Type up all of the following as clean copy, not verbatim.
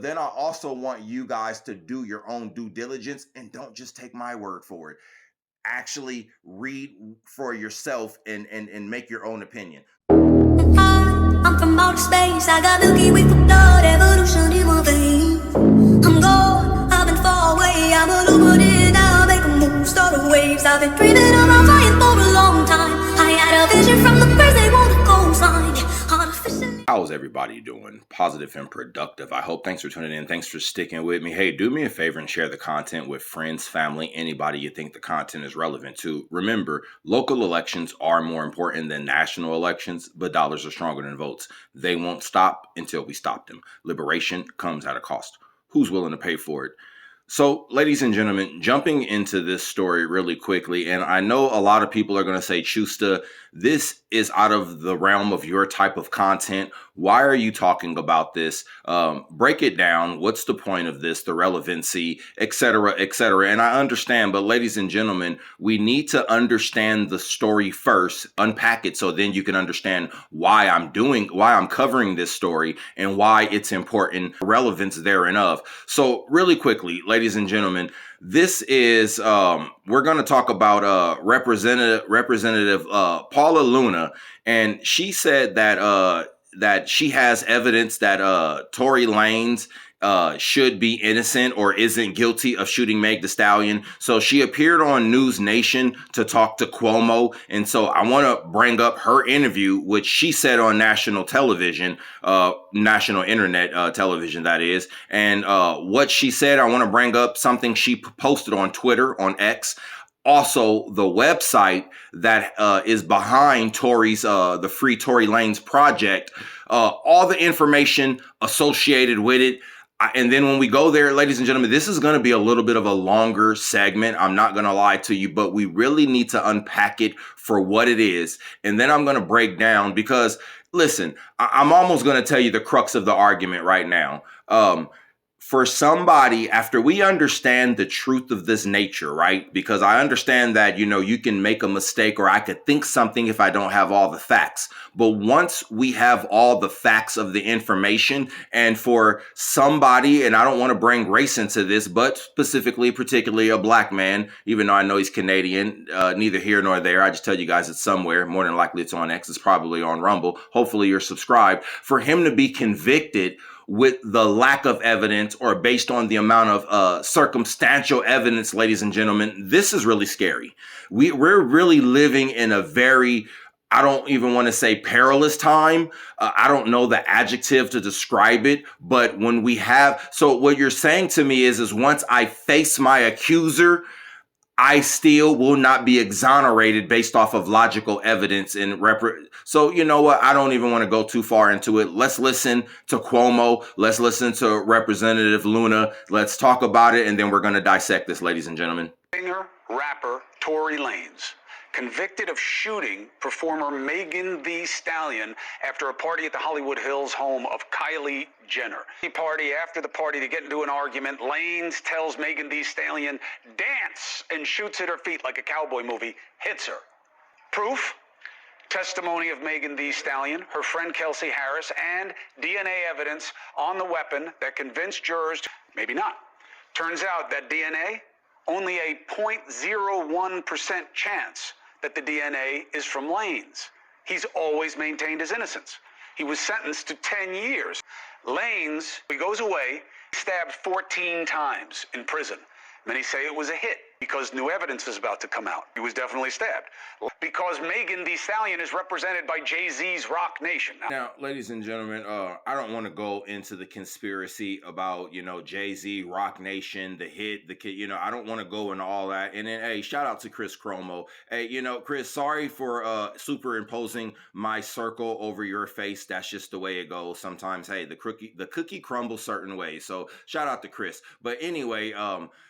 Then I also want you guys to do your own due diligence and don't just take my word for it. Actually read for yourself and make your own opinion. I'm from outer space, I got Milky Way for blood, evolution in my veins. I'm gone, I've been far away, I'm illuminated now, make a move, start the waves. I've been dreaming around fire for a long time. I had a vision from the birds, they want a coastline. Artificially. How's everybody doing? Positive and productive, I hope. Thanks for tuning in. Thanks for sticking with me. Hey, do me a favor and share the content with friends, family, anybody you think the content is relevant to. Remember, local elections are more important than national elections, but dollars are stronger than votes. They won't stop until we stop them. Liberation comes at a cost. Who's willing to pay for it? So, ladies and gentlemen, jumping into this story really quickly, and I know a lot of people are going to say, Choosta, this is out of the realm of your type of content. Why are you talking about this? Break it down. What's the point of this, the relevancy, et cetera, et cetera. And I understand, but ladies and gentlemen, we need to understand the story first, unpack it, so then you can understand why I'm covering this story and why it's important, relevance thereof. So really quickly, ladies and gentlemen, this is we're going to talk about Representative Paulina Luna, and she said that she has evidence that Tory Lanez should be innocent or isn't guilty of shooting Meg Thee Stallion. So she appeared on NewsNation to talk to Cuomo. And so I want to bring up her interview, which she said on national television, national internet television, that is. And what she said, I want to bring up something she posted on Twitter, on X. Also, the website that is behind Tory's, the Free Tory Lanez project, all the information associated with it. And then when we go there, ladies and gentlemen, this is going to be a little bit of a longer segment. I'm not going to lie to you, but we really need to unpack it for what it is. And then I'm going to break down because, listen, I'm almost going to tell you the crux of the argument right now. For somebody, after we understand the truth of this nature, right? Because I understand that, you can make a mistake or I could think something if I don't have all the facts. But once we have all the facts of the information, and for somebody, and I don't want to bring race into this, but specifically, particularly a black man, even though I know he's Canadian, neither here nor there. I just tell you guys it's somewhere. More than likely it's on X. It's probably on Rumble. Hopefully you're subscribed. For him to be convicted with the lack of evidence or based on the amount of circumstantial evidence, ladies and gentlemen, this is really scary. We're really living in a very, I don't even want to say perilous time. I don't know the adjective to describe it, but when we have, so what you're saying to me is once I face my accuser, I still will not be exonerated based off of logical evidence and so you know what? I don't even want to go too far into it. Let's listen to Cuomo. Let's listen to Representative Luna. Let's talk about it, and then we're going to dissect this, ladies and gentlemen. Singer, rapper Tory Lanez, convicted of shooting performer Thee Stallion after a party at the Hollywood Hills home of Kylie Jenner. After the party, to get into an argument, Lanez tells Thee Stallion, dance, and shoots at her feet like a cowboy movie, hits her. Proof? Testimony of Thee Stallion, her friend Kelsey Harris, and DNA evidence on the weapon that convinced jurors, maybe not. Turns out that DNA, only a 0.01% chance that the DNA is from Lanez. He's always maintained his innocence. He was sentenced to 10 years. Lanez, he goes away, stabbed 14 times in prison. Many say it was a hit because new evidence is about to come out. He was definitely stabbed. Because Thee Stallion is represented by Jay-Z's Rock Nation. Now, ladies and gentlemen, I don't want to go into the conspiracy about, Jay-Z, Rock Nation, the hit, the kid, I don't want to go into all that. And then, hey, shout out to Chris Cuomo. Hey, Chris, sorry for superimposing my circle over your face. That's just the way it goes. Sometimes, hey, the cookie crumbles certain ways. So shout out to Chris. But anyway,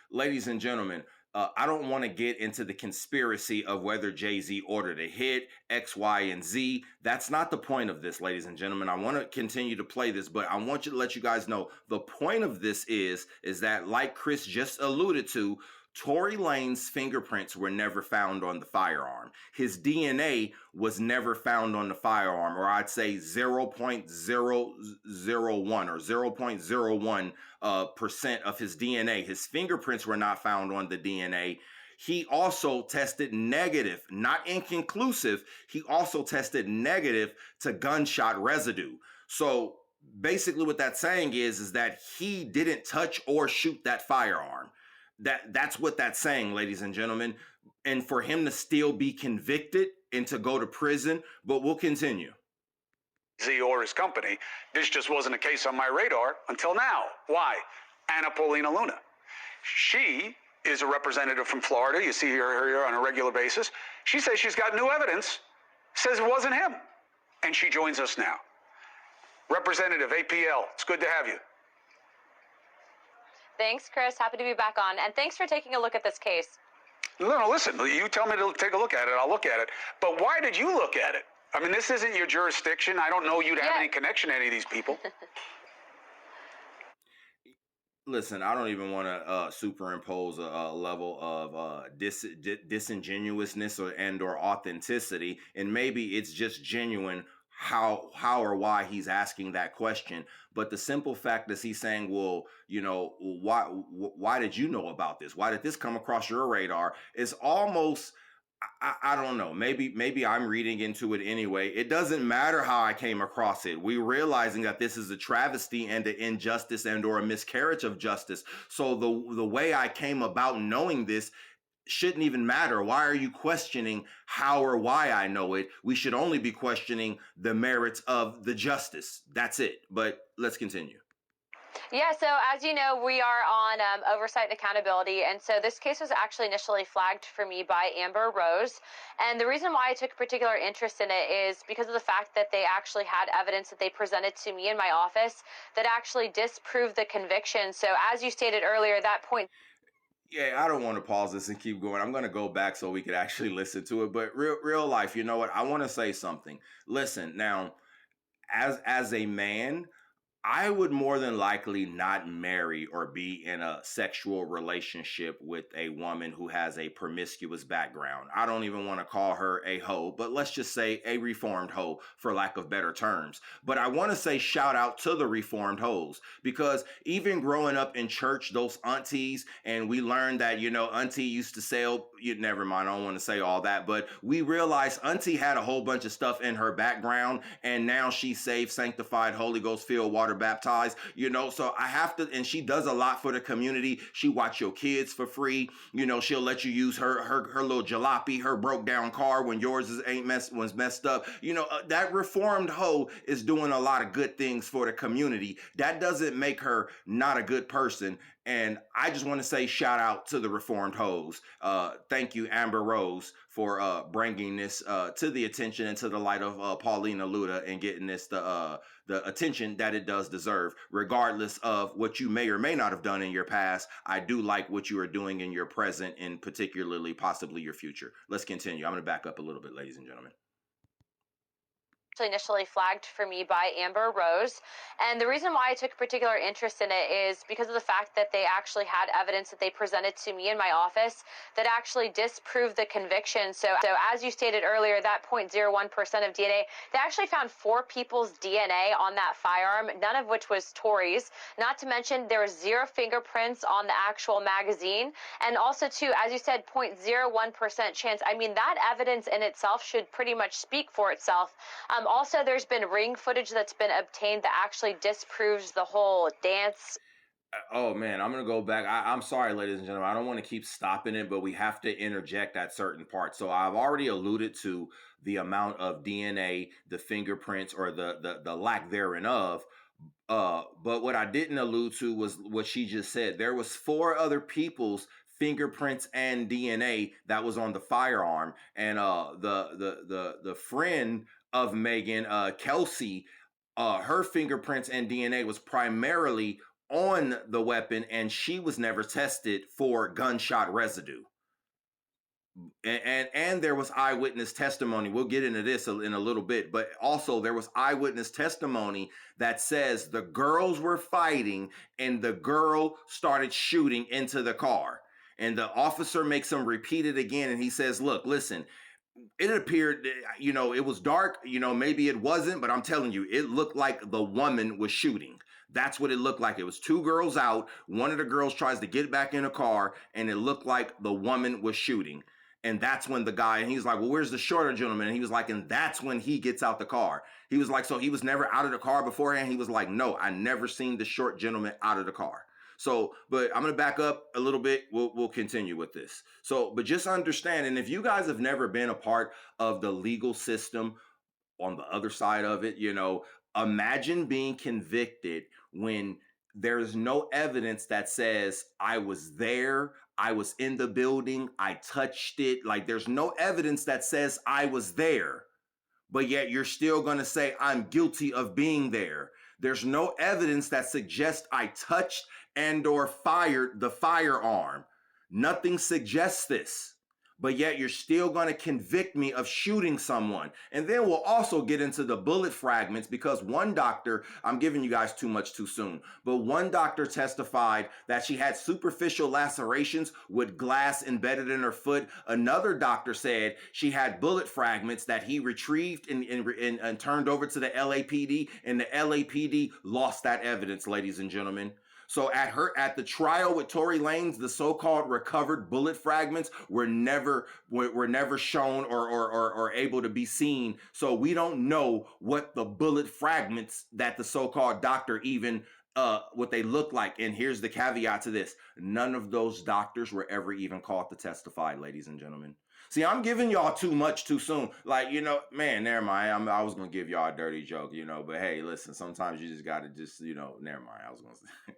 ladies and gentlemen, I don't want to get into the conspiracy of whether Jay-Z ordered a hit, X, Y, and Z. That's not the point of this, ladies and gentlemen. I want to continue to play this, but I want you to let you guys know the point of this is that, like Chris just alluded to, Tory Lanez fingerprints were never found on the firearm. His DNA was never found on the firearm, or I'd say 0.001 or 0.01% of his DNA. His fingerprints were not found on the DNA. He also tested negative, not inconclusive. He also tested negative to gunshot residue. So basically what that's saying is that he didn't touch or shoot that firearm. That's what that's saying, ladies and gentlemen. And for him to still be convicted and to go to prison, but we'll continue. Or his company. This just wasn't a case on my radar until now. Why? Paulina Luna. She is a representative from Florida. You see her here on a regular basis. She says she's got new evidence, says it wasn't him. And she joins us now. Representative APL, it's good to have you. Thanks, Chris. Happy to be back on. And thanks for taking a look at this case. No, listen, you tell me to take a look at it, I'll look at it. But why did you look at it? I mean, this isn't your jurisdiction. I don't know you to have any connection to any of these people. Listen, I don't even want to superimpose a level of disingenuousness or authenticity, and maybe it's just genuine how or why he's asking that question. But the simple fact is he's saying, well, you know, why did you know about this? Why did this come across your radar? Is almost, I don't know. Maybe I'm reading into it anyway. It doesn't matter how I came across it. We're realizing that this is a travesty and an injustice and or a miscarriage of justice. So the way I came about knowing this shouldn't even matter. Why are you questioning how or why I know it? We should only be questioning the merits of the justice. That's it. But let's continue. Yeah, so as you know, we are on oversight and accountability, and so this case was actually initially flagged for me by Amber Rose, and the reason why I took particular interest in it is because of the fact that they actually had evidence that they presented to me in my office that actually disproved the conviction. So as you stated earlier, that point... Yeah, I don't want to pause this and keep going. I'm going to go back so we could actually listen to it, but real life, you know what? I want to say something. Listen, now, as a man, I would more than likely not marry or be in a sexual relationship with a woman who has a promiscuous background. I don't even want to call her a hoe, but let's just say a reformed hoe for lack of better terms. But I want to say shout out to the reformed hoes, because even growing up in church, those aunties, and we learned that, you know, auntie used to sell, never mind, I don't want to say all that, but we realized auntie had a whole bunch of stuff in her background, and now she's saved, sanctified, Holy Ghost filled, water baptized, you know, so I have to, and she does a lot for the community. She watch your kids for free. You know, she'll let you use her little jalopy, her broke down car when yours was messed up. You know, that reformed hoe is doing a lot of good things for the community. That doesn't make her not a good person. And I just want to say shout out to the reformed hoes. Thank you, Amber Rose, for bringing this to the attention and to the light of Paulina Luna and getting this the attention that it does deserve. Regardless of what you may or may not have done in your past, I do like what you are doing in your present and particularly possibly your future. Let's continue. I'm going to back up a little bit, ladies and gentlemen. Initially flagged for me by Amber Rose, and the reason why I took particular interest in it is because of the fact that they actually had evidence that they presented to me in my office that actually disproved the conviction. So as you stated earlier, that 0.01% of DNA, they actually found 4 people's DNA on that firearm, none of which was Tory's. Not to mention there was 0 fingerprints on the actual magazine, and also too, as you said, 0.01% chance. I mean, that evidence in itself should pretty much speak for itself. Also, there's been ring footage that's been obtained that actually disproves the whole dance. Oh, man, I'm going to go back. I'm sorry, ladies and gentlemen. I don't want to keep stopping it, but we have to interject at certain parts. So I've already alluded to the amount of DNA, the fingerprints, or the lack thereof. But what I didn't allude to was what she just said. There was 4 other people's fingerprints and DNA that was on the firearm. And the friend of Megan, Kelsey, her fingerprints and DNA was primarily on the weapon, and she was never tested for gunshot residue. And there was eyewitness testimony. We'll get into this in a little bit, but also there was eyewitness testimony that says the girls were fighting and the girl started shooting into the car. And the officer makes him repeat it again. And he says, look, listen, it appeared, it was dark, maybe it wasn't, but I'm telling you, it looked like the woman was shooting. That's what it looked like. It was two girls out. One of the girls tries to get back in a car, and it looked like the woman was shooting. And that's when the guy, and he's like, well, where's the shorter gentleman? And he was like, and that's when he gets out the car. He was like, so he was never out of the car beforehand? He was like, no, I never seen the short gentleman out of the car. So, but I'm going to back up a little bit. We'll continue with this. So, but just understand, and if you guys have never been a part of the legal system on the other side of it, imagine being convicted when there's no evidence that says I was there, I was in the building, I touched it. Like there's no evidence that says I was there, but yet you're still going to say I'm guilty of being there. There's no evidence that suggests I touched and or fired the firearm. Nothing suggests this, but yet you're still going to convict me of shooting someone. And then we'll also get into the bullet fragments, because one doctor, I'm giving you guys too much too soon, but one doctor testified that she had superficial lacerations with glass embedded in her foot. Another doctor said she had bullet fragments that he retrieved and turned over to the LAPD, and the LAPD lost that evidence, ladies and gentlemen. So at the trial with Tory Lanez, the so-called recovered bullet fragments were never shown or able to be seen. So we don't know what the bullet fragments that the so-called doctor even what they look like. And here's the caveat to this: none of those doctors were ever even called to testify, ladies and gentlemen. See, I'm giving y'all too much too soon. Like, man, never mind. I was going to give y'all a dirty joke, but hey, listen, sometimes you just got to just, never mind. I was going to say.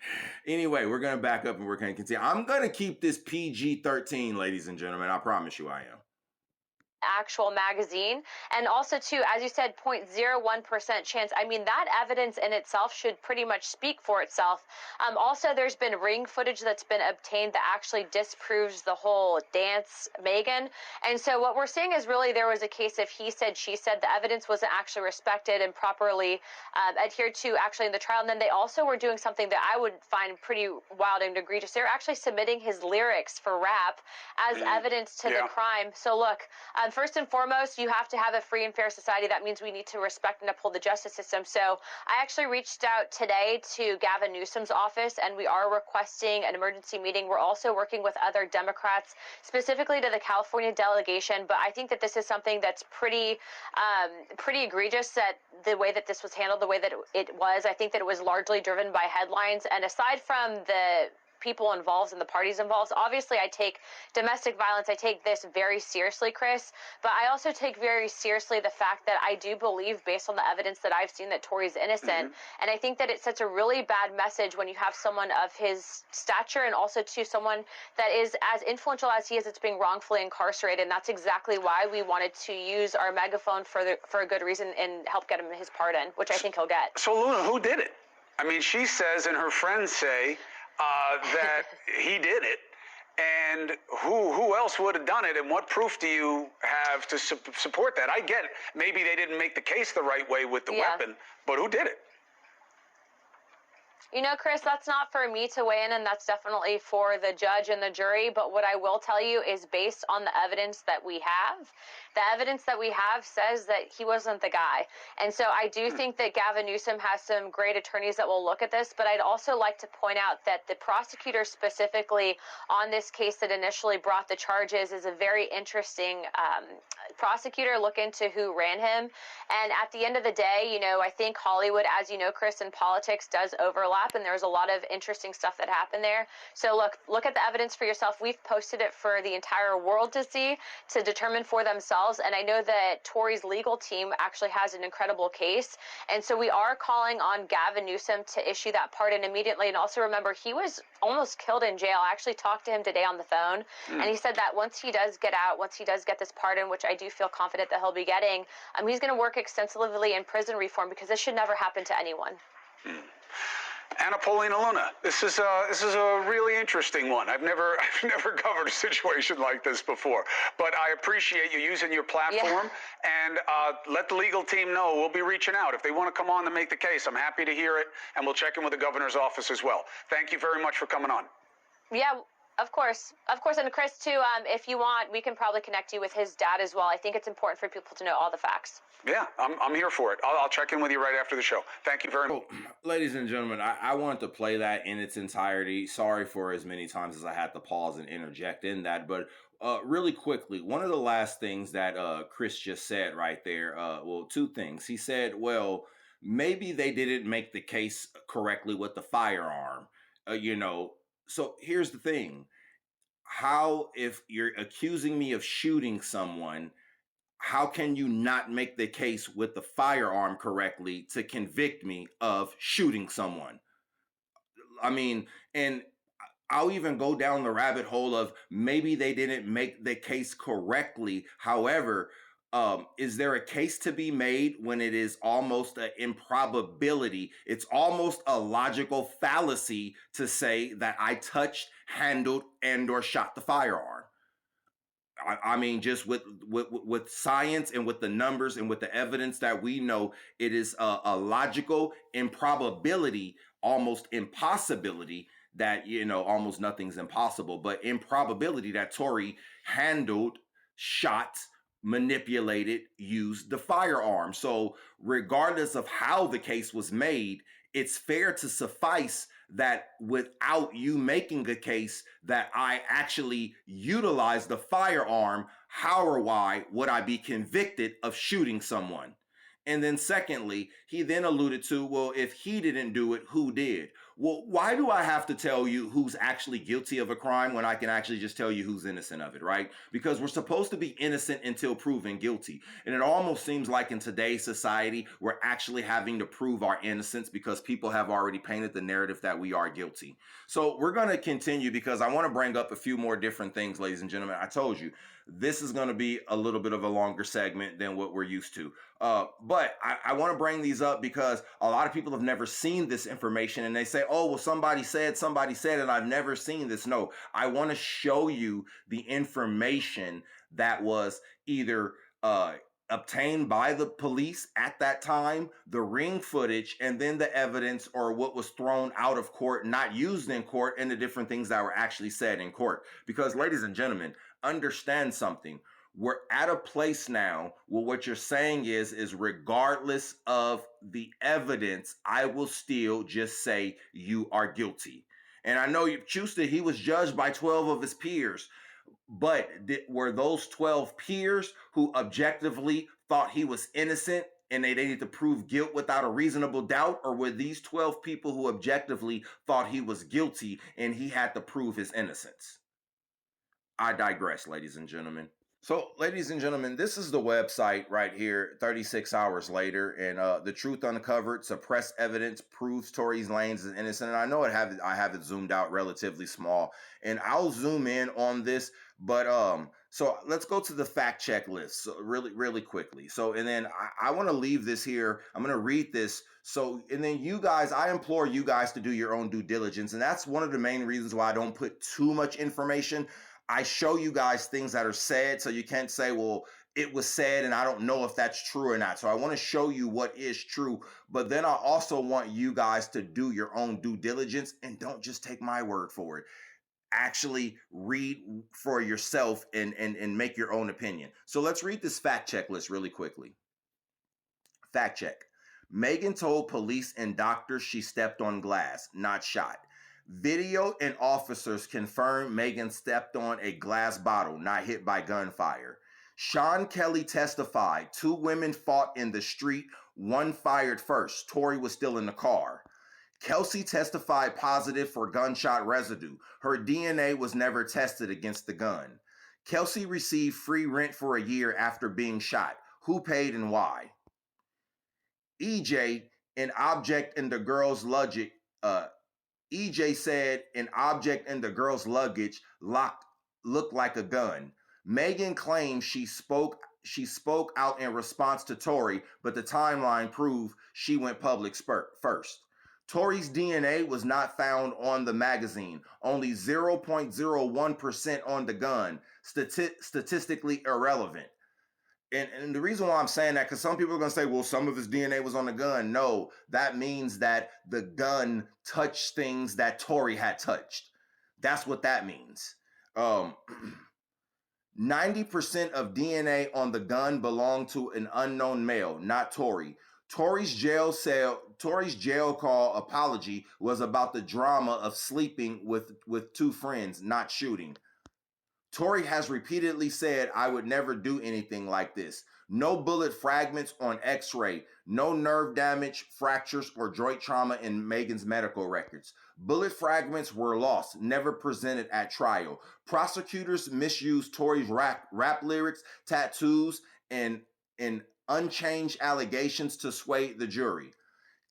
Anyway, we're going to back up and we're going to continue. I'm going to keep this PG-13, ladies and gentlemen. I promise you I am. Actual magazine, and also too, as you said, 0.01% chance. I mean, that evidence in itself should pretty much speak for itself. Also, there's been ring footage that's been obtained that actually disproves the whole dance, Megan. And so what we're seeing is really there was a case of he said, she said. The evidence wasn't actually respected and properly adhered to actually in the trial. And then they also were doing something that I would find pretty wild and egregious. They were actually submitting his lyrics for rap as evidence to the crime. So look, first and foremost, you have to have a free and fair society. That means we need to respect and uphold the justice system. So I actually reached out today to Gavin Newsom's office, and we are requesting an emergency meeting. We're also working with other Democrats, specifically to the California delegation. But I think that this is something that's pretty egregious, that the way that this was handled, the way that it was. I think that it was largely driven by headlines. And aside from the people involved and the parties involved, obviously I take domestic violence, I take this very seriously, Chris, but I also take very seriously the fact that I do believe, based on the evidence that I've seen, that Tory's innocent. And I think that it sets a really bad message when you have someone of his stature, and also to someone that is as influential as he is, that's being wrongfully incarcerated. And that's exactly why we wanted to use our megaphone for a good reason and help get him his pardon, which I think he'll get. So Luna, who did it? I mean, she says, and her friends say, that he did it, and who else would have done it, and what proof do you have to support that? I get it. Maybe they didn't make the case the right way with the weapon, but who did it? Chris, that's not for me to weigh in, and that's definitely for the judge and the jury. But what I will tell you is, based on the evidence that we have, the evidence that we have says that he wasn't the guy. And so I do think that Gavin Newsom has some great attorneys that will look at this. But I'd also like to point out that the prosecutor specifically on this case that initially brought the charges is a very interesting prosecutor. Look into who ran him. And at the end of the day, I think Hollywood, as you know, Chris, in politics does overlap, and there's a lot of interesting stuff that happened there. So look at the evidence for yourself. We've posted it for the entire world to see, to determine for themselves. And I know that Tory's legal team actually has an incredible case. And so we are calling on Gavin Newsom to issue that pardon immediately. And also remember, he was almost killed in jail. I actually talked to him today on the phone, and he said that once he does get out, once he does get this pardon, which I do feel confident that he'll be getting, he's going to work extensively in prison reform, because this should never happen to anyone. Anna Paulina Luna, this is a really interesting one. I've never covered a situation like this before, but I appreciate you using your platform, and let the legal team know. We'll be reaching out if they want to come on to make the case. I'm happy to hear it, and we'll check in with the governor's office as well. Thank you very much for coming on. Yeah. Of course, and Chris too. If you want, we can probably connect you with his dad as well. I think it's important for people to know all the facts. Yeah, I'm here for it. I'll check in with you right after the show. Thank you very much. Ladies and gentlemen, I wanted to play that in its entirety. Sorry for as many times as I had to pause and interject in that, but really quickly, one of the last things that Chris just said right there, well, two things. He said, well, maybe they didn't make the case correctly with the firearm, So here's the thing. How, if you're accusing me of shooting someone, how can you not make the case with the firearm correctly to convict me of shooting someone? I mean, and I'll even go down the rabbit hole of maybe they didn't make the case correctly. However, is there a case to be made when it is almost an improbability? It's almost a logical fallacy to say that I touched, handled, and or shot the firearm. I mean, just with science and with the numbers and with the evidence that we know, it is a logical improbability, almost impossibility that, almost nothing's impossible, but improbability that Tory handled, shot, manipulated, used the firearm. So regardless of how the case was made, it's fair to suffice that without you making a case that I actually utilized the firearm, how or why would I be convicted of shooting someone? And then secondly, he then alluded to, well, if he didn't do it, who did? Well, why do I have to tell you who's actually guilty of a crime when I can actually just tell you who's innocent of it, right? Because we're supposed to be innocent until proven guilty. And it almost seems like in today's society, we're actually having to prove our innocence because people have already painted the narrative that we are guilty. So we're going to continue because I want to bring up a few more different things, ladies and gentlemen. I told you, this is going to be a little bit of a longer segment than what we're used to. But I want to bring these up because a lot of people have never seen this information and they say, oh, well, somebody said, and I've never seen this. No, I want to show you the information that was either obtained by the police at that time, the ring footage, and then the evidence or what was thrown out of court, not used in court, and the different things that were actually said in court. Because, ladies and gentlemen, understand something. We're at a place now where what you're saying is regardless of the evidence, I will still just say you are guilty. And I know Choosta, he was judged by 12 of his peers, but were those 12 peers who objectively thought he was innocent and they needed to prove guilt without a reasonable doubt? Or were these 12 people who objectively thought he was guilty and he had to prove his innocence? I digress, ladies and gentlemen. So, ladies and gentlemen, this is the website right here, 36 hours later, and the truth uncovered, suppressed evidence proves Tory Lanez is innocent. And I know I have it zoomed out relatively small, and I'll zoom in on this, but so let's go to the fact check list so really quickly. So, and then I want to leave this here. I'm going to read this. So, and then you guys, I implore you guys to do your own due diligence, and that's one of the main reasons why I don't put too much information. I show you guys things that are said, so you can't say, well, it was said and I don't know if that's true or not. So I want to show you what is true, but then I also want you guys to do your own due diligence and don't just take my word for it. Actually read for yourself and make your own opinion. So let's read this fact check list really quickly. Fact check. Megan told police and doctors she stepped on glass, not shot. Video and officers confirm Megan stepped on a glass bottle, not hit by gunfire. Sean Kelly testified 2 women fought in the street, one fired first. Tory was still in the car. Kelsey testified positive for gunshot residue. Her DNA was never tested against the gun. Kelsey received free rent for a year after being shot. Who paid and why? EJ, an object in the girl's luggage, EJ said an object in the girl's luggage looked like a gun. Megan claims she spoke out in response to Tory, but the timeline proved she went public first. Tory's DNA was not found on the magazine, only 0.01% on the gun, statistically irrelevant. And the reason why I'm saying that, because some people are going to say, well, some of his DNA was on the gun. No, that means that the gun touched things that Tory had touched. That's what that means. 90% of DNA on the gun belonged to an unknown male, not Tory. Tory's jail call apology was about the drama of sleeping with two friends, not shooting. Tory has repeatedly said, I would never do anything like this. No bullet fragments on x-ray, no nerve damage, fractures, or joint trauma in Megan's medical records. Bullet fragments were lost, never presented at trial. Prosecutors misused Tory's rap lyrics, tattoos, and unchanged allegations to sway the jury.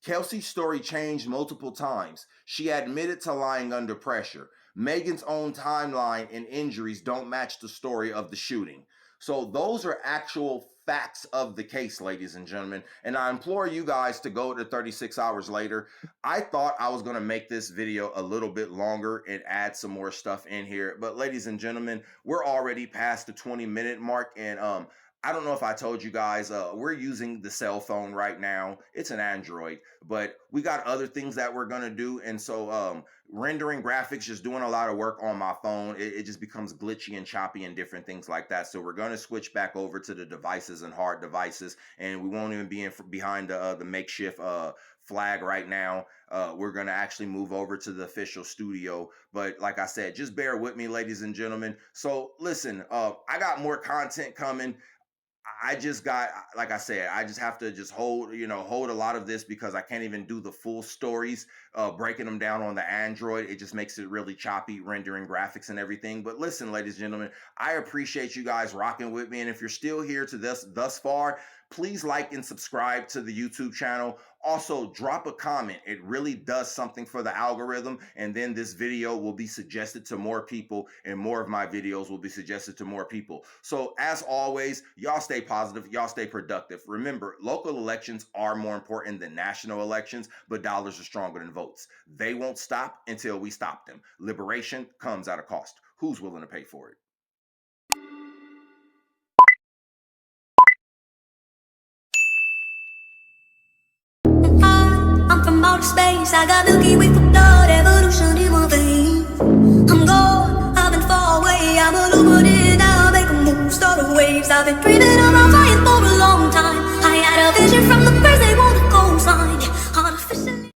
Kelsey's story changed multiple times. She admitted to lying under pressure. Megan's own timeline and injuries don't match the story of the shooting. So those are actual facts of the case, ladies and gentlemen. And I implore you guys to go to 36 hours later. I thought I was going to make this video a little bit longer and add some more stuff in here. But ladies and gentlemen, we're already past the 20-minute mark. And I don't know if I told you guys, we're using the cell phone right now. It's an Android, but we got other things that we're going to do. And so rendering graphics, just doing a lot of work on my phone, it just becomes glitchy and choppy and different things like that. So we're going to switch back over to the devices and hard devices, and we won't even be behind the makeshift flag right now. We're going to actually move over to the official studio. But like I said, just bear with me, ladies and gentlemen. So listen, I got more content coming. I just got, like I said, I just have to just hold a lot of this because I can't even do the full stories, breaking them down on the Android. It just makes it really choppy, rendering graphics and everything. But listen, ladies and gentlemen, I appreciate you guys rocking with me. And if you're still here to thus far, please like and subscribe to the YouTube channel. Also, drop a comment. It really does something for the algorithm. And then this video will be suggested to more people, and more of my videos will be suggested to more people. So as always, y'all stay positive. Y'all stay productive. Remember, local elections are more important than national elections, but dollars are stronger than votes. They won't stop until we stop them. Liberation comes at a cost. Who's willing to pay for it? I'm from outer space, I got Milky Way for blood, evolution in my veins. I'm gone, I've been far away, I'm illuminated, now I make a move, start the waves. I've been breathing around.